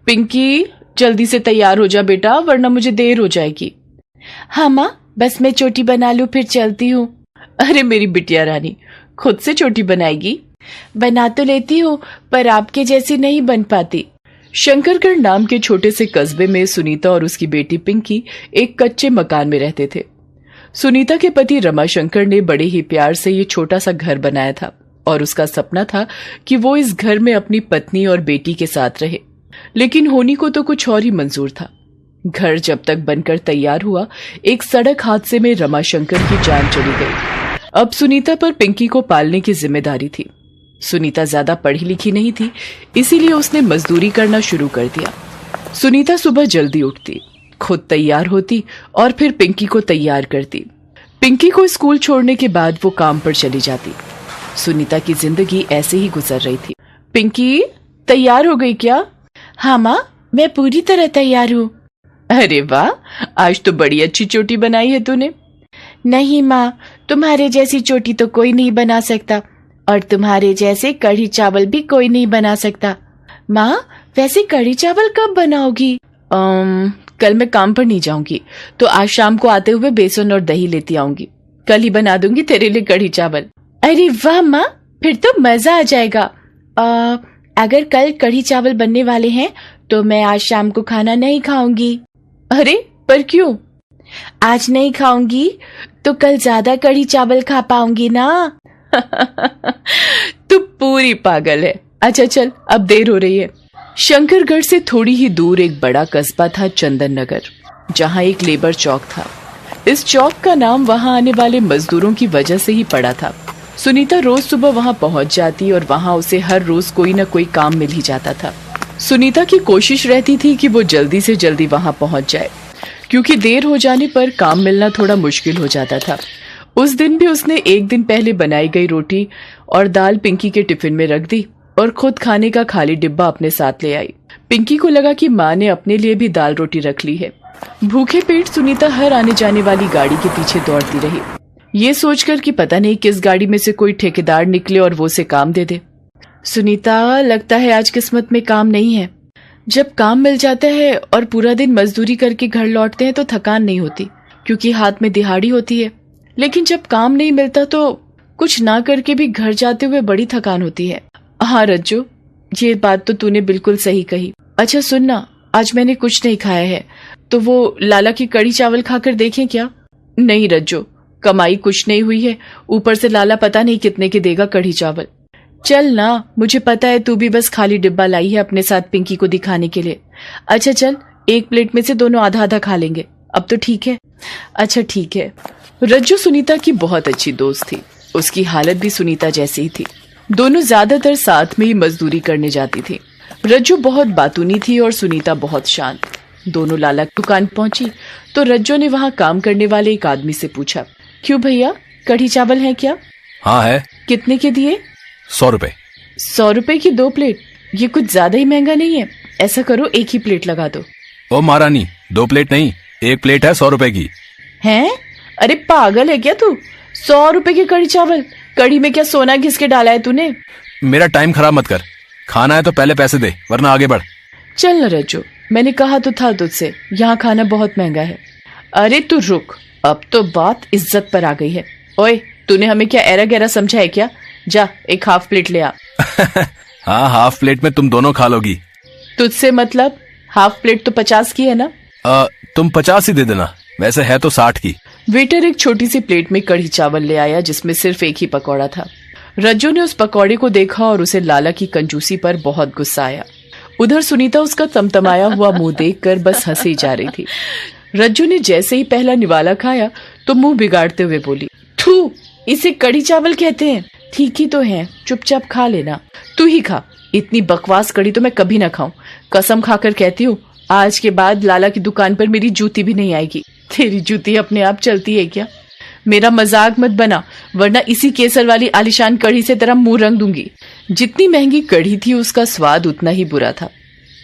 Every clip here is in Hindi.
पिंकी, जल्दी से तैयार हो जा बेटा, वरना मुझे देर हो जाएगी। हाँ माँ, बस मैं चोटी बना लूं फिर चलती हूँ। अरे मेरी बिटिया रानी, खुद से चोटी बनाएगी? बना तो लेती हूँ, पर आपके जैसी नहीं बन पाती। शंकरगढ़ नाम के छोटे से कस्बे में सुनीता और उसकी बेटी पिंकी एक कच्चे मकान में रहते थे। सुनीता के पति रमाशंकर ने बड़े ही प्यार से ये छोटा सा घर बनाया था और उसका सपना था कि वो इस घर में अपनी पत्नी और बेटी के साथ रहे, लेकिन होनी को तो कुछ और ही मंजूर था। घर जब तक बनकर तैयार हुआ, एक सड़क हादसे में रमाशंकर की जान चली गई। अब सुनीता पर पिंकी को पालने की जिम्मेदारी थी। सुनीता ज्यादा पढ़ी लिखी नहीं थी, इसीलिए उसने मजदूरी करना शुरू कर दिया। सुनीता सुबह जल्दी उठती, खुद तैयार होती और फिर पिंकी को तैयार करती। पिंकी को स्कूल छोड़ने के बाद वो काम पर चली जाती। सुनीता की जिंदगी ऐसे ही गुजर रही थी। पिंकी, तैयार हो गई क्या? हाँ माँ, मैं पूरी तरह तैयार हूँ। अरे वाह, आज तो बड़ी अच्छी चोटी बनाई है तूने। नहीं माँ, तुम्हारे जैसी चोटी तो कोई नहीं बना सकता, और तुम्हारे जैसे कढ़ी चावल भी कोई नहीं बना सकता। माँ, वैसे कढ़ी चावल कब बनाओगी? कल मैं काम पर नहीं जाऊंगी, तो आज शाम को आते हुए बेसन और दही लेती आऊंगी। कल ही बना दूंगी तेरे लिए कढ़ी चावल। अरे वाह माँ, फिर तो मजा आ जाएगा। अगर कल कढ़ी चावल बनने वाले हैं तो मैं आज शाम को खाना नहीं खाऊंगी। अरे पर क्यों? आज नहीं खाऊंगी तो कल ज्यादा कढ़ी चावल खा पाऊंगी ना। तू पूरी पागल है। अच्छा चल, अब देर हो रही है। शंकरगढ़ से थोड़ी ही दूर एक बड़ा कस्बा था, चंदन नगर, जहाँ एक लेबर चौक था। इस चौक का नाम वहाँ आने वाले मजदूरों की वजह से ही पड़ा था। सुनीता रोज सुबह वहाँ पहुँच जाती और वहाँ उसे हर रोज कोई न कोई काम मिल ही जाता था। सुनीता की कोशिश रहती थी कि वो जल्दी से जल्दी वहाँ पहुँच जाए, क्योंकि देर हो जाने पर काम मिलना थोड़ा मुश्किल हो जाता था। उस दिन भी उसने एक दिन पहले बनाई गई रोटी और दाल पिंकी के टिफिन में रख दी और खुद खाने का खाली डिब्बा अपने साथ ले आई। पिंकी को लगा कि माँ ने अपने लिए भी दाल रोटी रख ली है। भूखे पेट सुनीता हर आने जाने वाली गाड़ी के पीछे दौड़ती रही, ये सोचकर कि पता नहीं किस गाड़ी में से कोई ठेकेदार निकले और वो उसे काम दे दे। सुनीता, लगता है आज किस्मत में काम नहीं है। जब काम मिल जाता है और पूरा दिन मजदूरी करके घर लौटते हैं तो थकान नहीं होती, क्योंकि हाथ में दिहाड़ी होती है। लेकिन जब काम नहीं मिलता तो कुछ ना करके भी घर जाते हुए बड़ी थकान होती है। हाँ रज्जू, ये बात तो तूने बिल्कुल सही कही। अच्छा सुनना, आज मैंने कुछ नहीं खाया है, तो वो लाला की कढ़ी चावल खाकर देखें क्या? नहीं रज्जू, कमाई कुछ नहीं हुई है, ऊपर से लाला पता नहीं कितने के देगा कढ़ी चावल। चल ना, मुझे पता है तू भी बस खाली डिब्बा लाई है अपने साथ पिंकी को दिखाने के लिए। अच्छा चल, एक प्लेट में से दोनों आधा आधा खा लेंगे, अब तो ठीक है? अच्छा ठीक है। रज्जू सुनीता की बहुत अच्छी दोस्त थी। उसकी हालत भी सुनीता जैसी ही थी। दोनों ज्यादातर साथ में ही मजदूरी करने जाती थी। रज्जू बहुत बातूनी थी और सुनीता बहुत शांत। दोनों लाला की दुकान पहुंची तो रज्जू ने वहाँ काम करने वाले एक आदमी से पूछा, क्यों भैया, कढ़ी चावल है क्या? हाँ है। कितने के दिए? 100 रुपए। 100 रुपए की 2 प्लेट? ये कुछ ज्यादा ही महंगा नहीं है? ऐसा करो, एक ही प्लेट लगा दो। ओ महारानी, 2 प्लेट नहीं, 1 प्लेट है 100 रुपए की। हैं? अरे पागल है क्या तू? 100 रुपए की कढ़ी चावल? कढ़ी में क्या सोना घिस के डाला है तूने? मेरा टाइम खराब मत कर, खाना है तो पहले पैसे दे, वरना आगे बढ़। चल न रज्जू, मैंने कहा तो था तुझसे, यहाँ खाना बहुत महंगा है। अरे तू रुक, अब तो बात इज्जत पर आ गई है। ओए, तूने हमें क्या एरा गहरा समझा है क्या? जा, एक हाफ प्लेट ले आ। हाँ, हाफ प्लेट में तुम दोनों खा लोगी। तुझसे मतलब? हाफ प्लेट तो 50 की है ना? तुम 50 ही दे देना, वैसे है तो 60 की। वेटर एक छोटी सी प्लेट में कढ़ी चावल ले आया जिसमें सिर्फ एक ही पकौड़ा था। रज्जू ने उस पकौड़े को देखा और उसे लाला की कंजूसी पर बहुत गुस्सा आया। उधर सुनीता उसका तमतमाया हुआ मुंह देखकर बस हंसी जा रही थी। रज्जू ने जैसे ही पहला निवाला खाया तो मुंह बिगाड़ते हुए बोली, थू, इसे कढ़ी चावल कहते हैं? ठीक ही तो है, चुपचाप खा लेना। तू ही खा, इतनी बकवास कढ़ी तो मैं कभी ना खाऊं। कसम खाकर कहती हूँ, आज के बाद लाला की दुकान पर मेरी जूती भी नहीं आएगी। तेरी जूती अपने आप चलती है क्या? मेरा मजाक मत बना, वरना इसी केसर वाली आलिशान कढ़ी से तेरा मुंह रंग दूंगी। जितनी महंगी कढ़ी थी उसका स्वाद उतना ही बुरा था।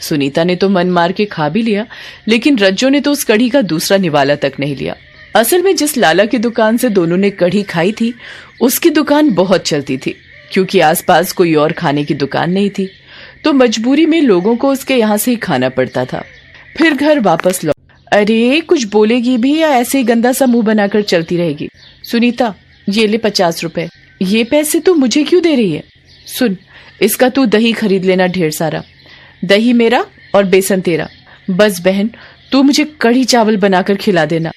सुनीता ने तो मन मार के खा भी लिया, लेकिन रज्जू ने तो उस कढ़ी का दूसरा निवाला तक नहीं लिया। असल में जिस लाला की दुकान से दोनों ने कढ़ी खाई थी, उसकी दुकान बहुत चलती थी, क्योंकि आसपास कोई और खाने की दुकान नहीं थी। तो मजबूरी में लोगों को उसके यहाँ से ही खाना पड़ता था। फिर घर वापस लौट। अरे कुछ बोलेगी भी या ऐसे ही गंदा सा मुंह बनाकर चलती रहेगी? सुनीता, ये ले 50 रुपए। ये पैसे तू मुझे क्यों दे रही है? सुन, इसका तू दही खरीद लेना ढेर सारा। दही मेरा और बेसन तेरा। बस बहन, तू मुझे कढ़ी चावल बनाकर खिला देना।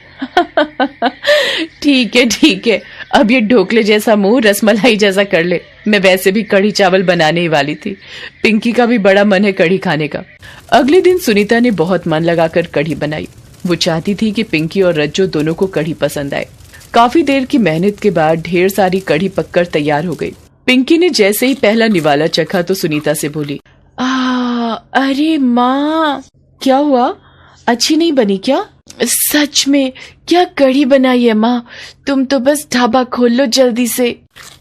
ठीक है ठीक है, अब ये ढोकले जैसा मुंह रसमलाई जैसा कर ले। मैं वैसे भी कढ़ी चावल बनाने ही वाली थी। पिंकी का भी बड़ा मन है कढ़ी खाने का। अगले दिन सुनीता ने बहुत मन लगाकर कढ़ी बनाई। वो चाहती थी कि पिंकी और रज्जो दोनों को कढ़ी पसंद आए। काफी देर की मेहनत के बाद ढेर सारी कढ़ी पककर तैयार हो गई। पिंकी ने जैसे ही पहला निवाला चखा तो सुनीता से बोली, अरे माँ, क्या हुआ? अच्छी नहीं बनी क्या? सच में क्या कढ़ी बनाई है माँ? तुम तो बस ढाबा खोल लो जल्दी से।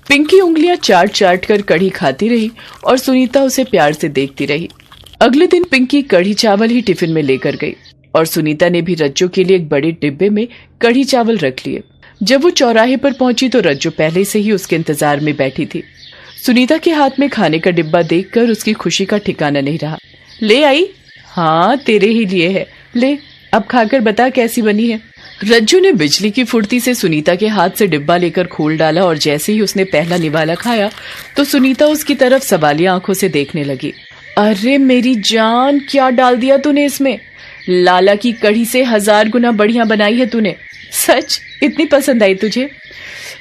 पिंकी उंगलियां चाट चाट कर कढ़ी खाती रही और सुनीता उसे प्यार से देखती रही। अगले दिन पिंकी कढ़ी चावल ही टिफिन में लेकर गई और सुनीता ने भी रज्जो के लिए एक बड़े डिब्बे में कढ़ी चावल रख लिए। जब वो चौराहे पर पहुंची तो रज्जो पहले से ही उसके इंतजार में बैठी थी। सुनीता के हाथ में खाने का डिब्बा देखकर उसकी खुशी का ठिकाना नहीं रहा। ले आई? हाँ, तेरे ही लिए है, ले अब खाकर बता कैसी बनी है। रज्जू ने बिजली की फुर्ती से सुनीता के हाथ से डिब्बा लेकर खोल डाला और जैसे ही उसने पहला निवाला खाया तो सुनीता उसकी तरफ सवालिया आंखों से देखने लगी। अरे मेरी जान, क्या डाल दिया तूने इसमें? लाला की कढ़ी से 1000 गुना बढ़िया बनाई है तूने। सच इतनी पसंद आई तुझे?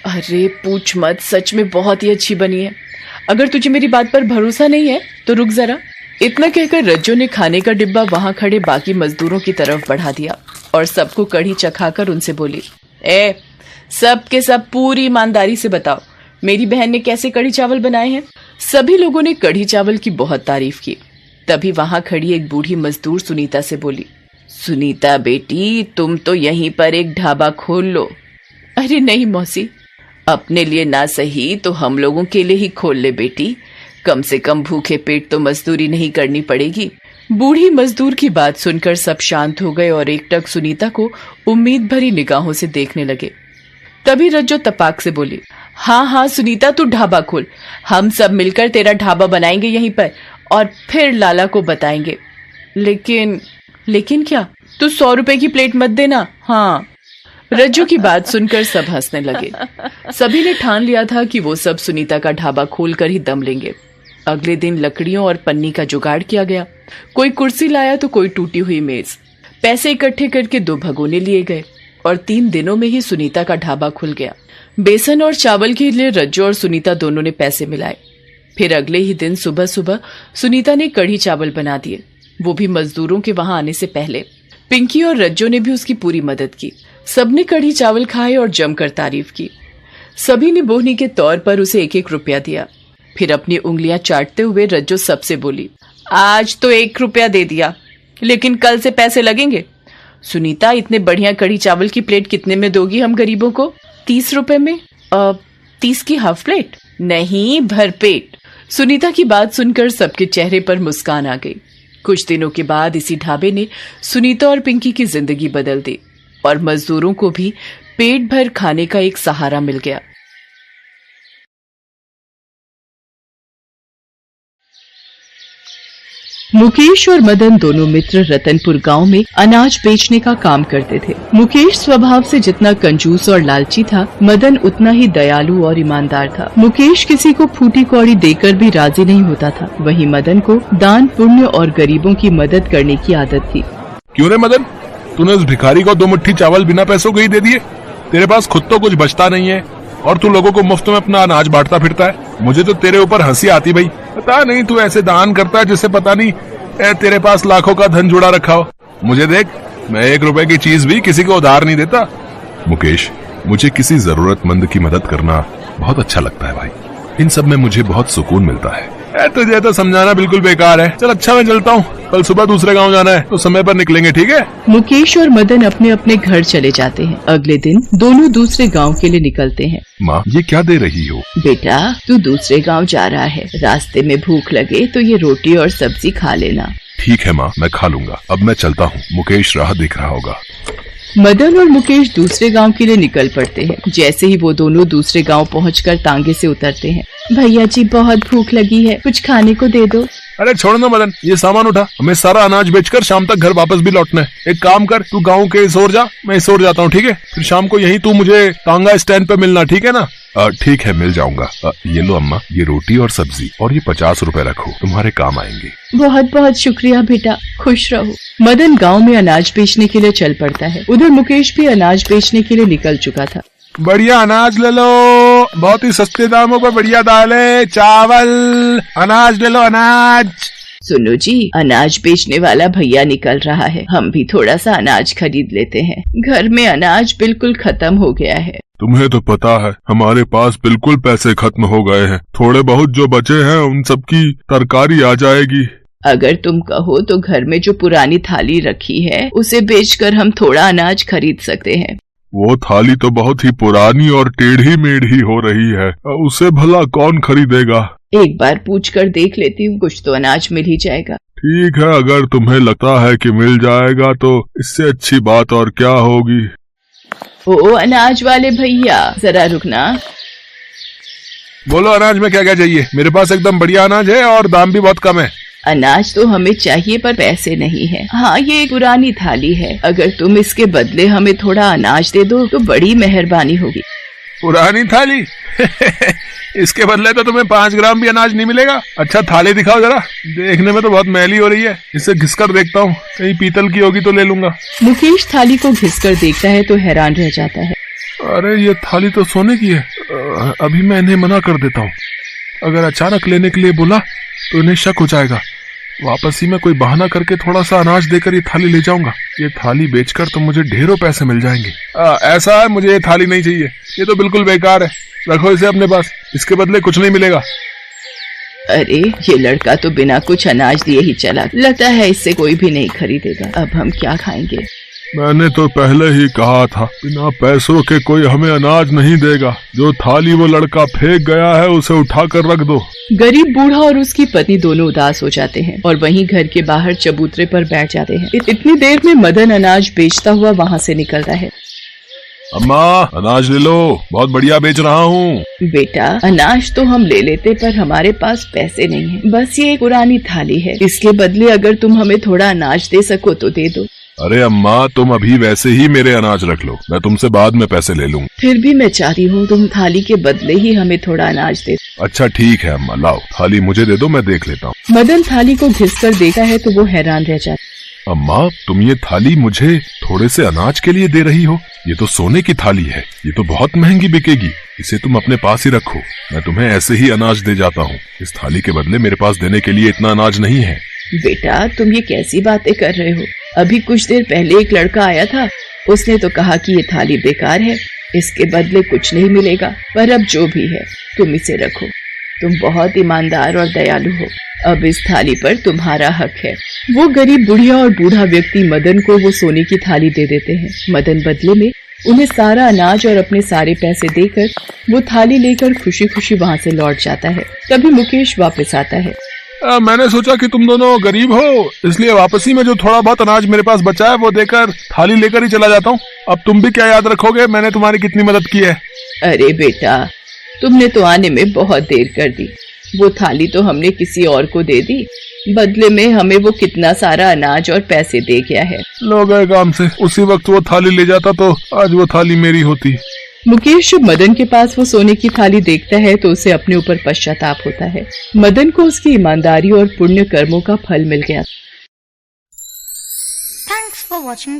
अरे पूछ मत, सच में बहुत ही अच्छी बनी है। अगर तुझे मेरी बात पर भरोसा नहीं है तो रुक जरा। इतना कहकर रज्जो ने खाने का डिब्बा वहां खड़े बाकी मजदूरों की तरफ बढ़ा दिया और सबको कढ़ी चखाकर उनसे बोली, सब के सब पूरी ईमानदारी से बताओ, मेरी बहन ने कैसे कढ़ी चावल बनाए हैं? सभी लोगों ने कढ़ी चावल की बहुत तारीफ की। तभी वहां खड़ी एक बूढ़ी मजदूर सुनीता से बोली, सुनीता बेटी, तुम तो यहीं पर एक ढाबा खोल लो। अरे नहीं मौसी, अपने लिए ना सही तो हम लोगों के लिए ही खोल ले बेटी। कम से कम भूखे पेट तो मजदूरी नहीं करनी पड़ेगी। बूढ़ी मजदूर की बात सुनकर सब शांत हो गए और एकटक सुनीता को उम्मीद भरी निगाहों से देखने लगे। तभी रज्जो तपाक से बोली, हाँ सुनीता, तू ढाबा खोल। हम सब मिलकर तेरा ढाबा बनाएंगे यहीं पर और फिर लाला को बताएंगे। लेकिन क्या? तू 100 रुपए की प्लेट मत देना। हाँ। रज्जू की बात सुनकर सब हंसने लगे। सभी ने ठान लिया था कि वो सब सुनीता का ढाबा खोलकर ही दम लेंगे। अगले दिन लकड़ियों और पन्नी का जुगाड़ किया गया। कोई कुर्सी लाया तो कोई टूटी हुई मेज। पैसे इकट्ठे करके 2 भगोने लिए गए और 3 दिनों में ही सुनीता का ढाबा खुल गया। बेसन और चावल के लिए रज्जो और सुनीता दोनों ने पैसे मिलाए। फिर अगले ही दिन सुबह सुबह सुनीता ने कढ़ी चावल बना दिए, वो भी मजदूरों के वहां आने से पहले। पिंकी और रज्जो ने भी उसकी पूरी मदद की। सबने कढ़ी चावल खाए और जमकर तारीफ की। सभी ने बोहनी के तौर पर उसे 1-1 रुपया दिया। फिर अपनी उंगलियां चाटते हुए रज्जो सबसे बोली, आज तो 1 रुपया दे दिया, लेकिन कल से पैसे लगेंगे। सुनीता, इतने बढ़िया कढ़ी चावल की प्लेट कितने में दोगी हम गरीबों को? 30 रुपए में। 30 की हाफ प्लेट? नहीं, भरपेट। सुनीता की बात सुनकर सबके चेहरे पर मुस्कान आ गई। कुछ दिनों के बाद इसी ढाबे ने सुनीता और पिंकी की जिंदगी बदल दी और मजदूरों को भी पेट भर खाने का एक सहारा मिल गया। मुकेश और मदन दोनों मित्र रतनपुर गांव में अनाज बेचने का काम करते थे। मुकेश स्वभाव से जितना कंजूस और लालची था, मदन उतना ही दयालु और ईमानदार था। मुकेश किसी को फूटी कौड़ी देकर भी राजी नहीं होता था। वहीं मदन को दान पुण्य और गरीबों की मदद करने की आदत थी। क्यों रे मदन, तूने उस भिखारी को 2 मुट्ठी चावल बिना पैसों के ही दे दिए? तेरे पास खुद तो कुछ बचता नहीं है और तू लोगों को मुफ्त में अपना अनाज बांटता फिरता है। मुझे तो तेरे ऊपर हंसी आती भाई। पता नहीं तू ऐसे दान करता है जिससे पता नहीं तेरे पास लाखों का धन जुड़ा रखा हो। मुझे देख, मैं 1 रुपए की चीज भी किसी को उधार नहीं देता। मुकेश, मुझे किसी जरूरतमंद की मदद करना बहुत अच्छा लगता है भाई। इन सब में मुझे बहुत सुकून मिलता है। तुझे तो समझाना बिल्कुल बेकार है। चल अच्छा, मैं चलता हूँ, कल सुबह दूसरे गांव जाना है तो समय पर निकलेंगे, ठीक है? मुकेश और मदन अपने अपने घर चले जाते हैं। अगले दिन दोनों दूसरे गांव के लिए निकलते हैं। माँ, ये क्या दे रही हो? बेटा, तू दूसरे गांव जा रहा है, रास्ते में भूख लगे तो ये रोटी और सब्जी खा लेना। ठीक है माँ, मैं खा लूंगा। अब मैं चलता हूँ, मुकेश राह देख रहा होगा। मदन और मुकेश दूसरे गांव के लिए निकल पड़ते हैं। जैसे ही वो दोनों दूसरे गांव पहुंचकर तांगे से उतरते हैं, भैया जी बहुत भूख लगी है, कुछ खाने को दे दो। अरे छोड़ ना मदन, ये सामान उठा, हमें सारा अनाज बेचकर शाम तक घर वापस भी लौटना है। एक काम कर, तू गाँव के इस ओर जा, मैं इस ओर जाता हूँ, ठीक है? फिर शाम को यही तू मुझे टांगा स्टैंड पे मिलना, ठीक है ना? ठीक है, मिल जाऊंगा। ये लो अम्मा, ये रोटी और सब्जी, और ये 50 रुपए रखो, तुम्हारे काम आएंगे। बहुत बहुत शुक्रिया बेटा, खुश रहो। मदन गांव में अनाज बेचने के लिए चल पड़ता है। उधर मुकेश भी अनाज बेचने के लिए निकल चुका था। बढ़िया अनाज ले लो, बहुत ही सस्ते दामों पर बढ़िया दालें, चावल, अनाज ले लो, अनाज। सुनो जी, अनाज बेचने वाला भैया निकल रहा है, हम भी थोड़ा सा अनाज खरीद लेते हैं। घर में अनाज बिल्कुल खत्म हो गया है। तुम्हें तो पता है हमारे पास बिल्कुल पैसे खत्म हो गए हैं। थोड़े बहुत जो बचे हैं उन सब की तरकारी आ जाएगी। अगर तुम कहो तो घर में जो पुरानी थाली रखी है उसे बेचकर हम थोड़ा अनाज खरीद सकते हैं। वो थाली तो बहुत ही पुरानी और टेढ़ी मेढ़ी हो रही है, उसे भला कौन खरीदेगा? एक बार पूछ कर देख लेती हूँ, कुछ तो अनाज मिल ही जाएगा। ठीक है, अगर तुम्हें लगता है कि मिल जाएगा तो इससे अच्छी बात और क्या होगी। ओ अनाज वाले भैया, जरा रुकना। बोलो अनाज में क्या क्या चाहिए? मेरे पास एकदम बढ़िया अनाज है और दाम भी बहुत कम है। अनाज तो हमें चाहिए पर पैसे नहीं है। हाँ, ये एक पुरानी थाली है, अगर तुम इसके बदले हमें थोड़ा अनाज दे दो तो बड़ी मेहरबानी होगी। पुरानी थाली? इसके बदले तो तुम्हें 5 ग्राम भी अनाज नहीं मिलेगा। अच्छा थाली दिखाओ जरा, देखने में तो बहुत मैली हो रही है, इसे घिसकर देखता हूँ, कहीं पीतल की होगी तो ले लूंगा। मुकेश थाली को घिसकर देखता है तो हैरान रह जाता है। अरे ये थाली तो सोने की है। अभी मैं इन्हें मना कर देता हूँ, अगर अचानक लेने के लिए बोला तो इन्हें शक हो जाएगा। वापस ही मैं कोई बहाना करके थोड़ा सा अनाज देकर ये थाली ले जाऊंगा। ये थाली बेचकर तो मुझे ढेरों पैसे मिल जाएंगे। ऐसा है, मुझे ये थाली नहीं चाहिए, ये तो बिल्कुल बेकार है, रखो इसे अपने पास, इसके बदले कुछ नहीं मिलेगा। अरे ये लड़का तो बिना कुछ अनाज दिए ही चला, लगता है इससे कोई भी नहीं खरीदेगा। अब हम क्या खाएंगे? मैंने तो पहले ही कहा था, बिना पैसों के कोई हमें अनाज नहीं देगा। जो थाली वो लड़का फेंक गया है उसे उठाकर रख दो। गरीब बूढ़ा और उसकी पत्नी दोनों उदास हो जाते हैं और वहीं घर के बाहर चबूतरे पर बैठ जाते हैं। इतनी देर में मदन अनाज बेचता हुआ वहाँ से निकलता है। अम्मा अनाज ले लो, बहुत बढ़िया बेच रहा हूँ। बेटा अनाज तो हम ले लेते पर हमारे पास पैसे नहीं है, बस ये एक पुरानी थाली है, इसके बदले अगर तुम हमें थोड़ा अनाज दे सको तो दे दो। अरे अम्मा तुम अभी वैसे ही मेरे अनाज रख लो, मैं तुमसे बाद में पैसे ले लूंगा। फिर भी मैं चाहती हूँ तुम थाली के बदले ही हमें थोड़ा अनाज दे। अच्छा ठीक है अम्मा, लाओ थाली मुझे दे दो, मैं देख लेता हूँ। मदन थाली को घिसकर देखता है तो वो हैरान रह जाता है। अम्मा तुम ये थाली मुझे थोड़े से अनाज के लिए दे रही हो? ये तो सोने की थाली है, ये तो बहुत महंगी बिकेगी, इसे तुम अपने पास ही रखो, मैं तुम्हें ऐसे ही अनाज दे जाता हूँ। इस थाली के बदले मेरे पास देने के लिए इतना अनाज नहीं है। बेटा तुम ये कैसी बातें कर रहे हो? अभी कुछ देर पहले एक लड़का आया था, उसने तो कहा कि ये थाली बेकार है, इसके बदले कुछ नहीं मिलेगा, पर अब जो भी है तुम इसे रखो, तुम बहुत ईमानदार और दयालु हो, अब इस थाली पर तुम्हारा हक है। वो गरीब बुढ़िया और बूढ़ा व्यक्ति मदन को वो सोने की थाली दे देते हैं। मदन बदले में उन्हें सारा अनाज और अपने सारे पैसे देकर वो थाली लेकर खुशी खुशी वहाँ से लौट जाता है। तभी मुकेश वापस आता है। मैंने सोचा कि तुम दोनों गरीब हो, इसलिए वापसी में जो थोड़ा बहुत अनाज मेरे पास बचा है वो देकर थाली लेकर ही चला जाता हूँ। अब तुम भी क्या याद रखोगे मैंने तुम्हारी कितनी मदद की है? अरे बेटा तुमने तो आने में बहुत देर कर दी, वो थाली तो हमने किसी और को दे दी, बदले में हमें वो कितना सारा अनाज और पैसे दे गया है। लो गए काम से, उसी वक्त वो थाली ले जाता तो आज वो थाली मेरी होती। मुकेश जब मदन के पास वो सोने की थाली देखता है तो उसे अपने ऊपर पश्चाताप होता है। मदन को उसकी ईमानदारी और पुण्य कर्मों का फल मिल गया। Thanks for watching.